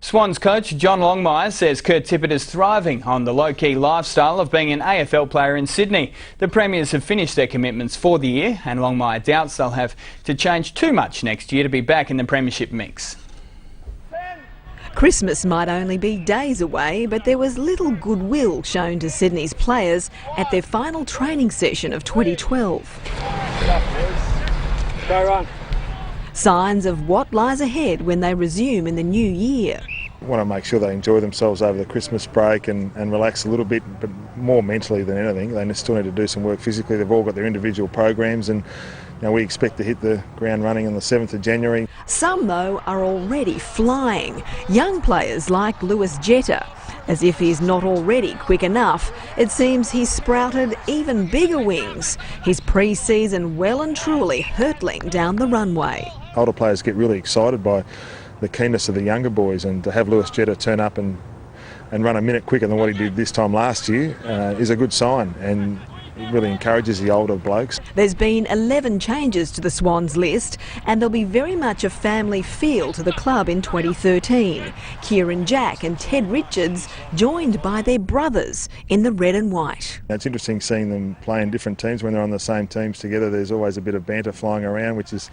Swans coach John Longmire says Kurt Tippett is thriving on the low-key lifestyle of being an AFL player in Sydney. The Premiers have finished their commitments for the year, and Longmire doubts they'll have to change too much next year to be back in the premiership mix. Christmas might only be days away, but there was little goodwill shown to Sydney's players at their final training session of 2012. Go run. Signs of what lies ahead when they resume in the new year. I want to make sure they enjoy themselves over the Christmas break and relax a little bit, but more mentally than anything. They still need to do some work physically. They've all got their individual programs, and we expect to hit the ground running on the 7th of January. Some, though, are already flying. Young players like Lewis Jetta. As if he's not already quick enough, it seems he's sprouted even bigger wings. His pre-season well and truly hurtling down the runway. Older players get really excited by the keenness of the younger boys, and to have Lewis Jetta turn up and run a minute quicker than what he did this time last year is a good sign, and it really encourages the older blokes. There's been 11 changes to the Swans list, and there'll be very much a family feel to the club in 2013. Kieran Jack and Ted Richards joined by their brothers in the red and white. It's interesting seeing them play in different teams. When they're on the same teams together, there's always a bit of banter flying around, which is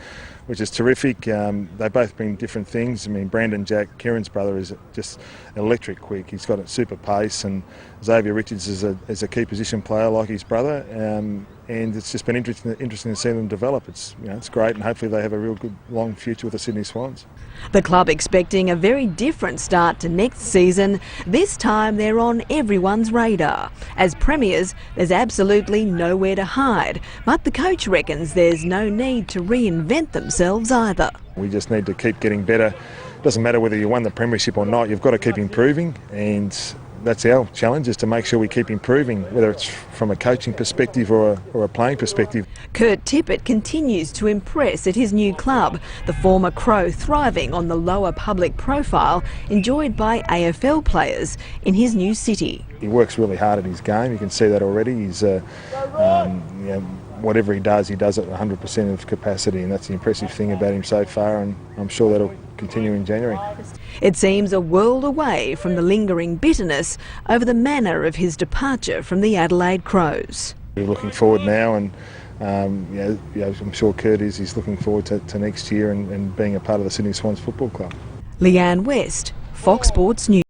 terrific. They both bring different things. I mean, Brandon Jack, Kieran's brother, is just electric quick. He's got a super pace, and Xavier Richards is a key position player like his brother. And it's just been interesting to see them develop. It's great, and hopefully they have a real good long future with the Sydney Swans. The club expecting a very different start to next season. This time they're on everyone's radar. As premiers, there's absolutely nowhere to hide, but the coach reckons there's no need to reinvent themselves either. We just need to keep getting better. It doesn't matter whether you won the premiership or not, you've got to keep improving, and that's our challenge, is to make sure we keep improving, whether it's from a coaching perspective or a playing perspective. Kurt Tippett continues to impress at his new club, the former Crow thriving on the lower public profile enjoyed by AFL players in his new city. He works really hard at his game, you can see that already. He's, whatever he does at 100% of capacity, and that's the impressive thing about him so far, and I'm sure that'll continue in January. It seems a world away from the lingering bitterness over the manner of his departure from the Adelaide Crows. We're looking forward now, and I'm sure Kurt is looking forward to next year and being a part of the Sydney Swans Football Club. Leanne West, Fox Sports News.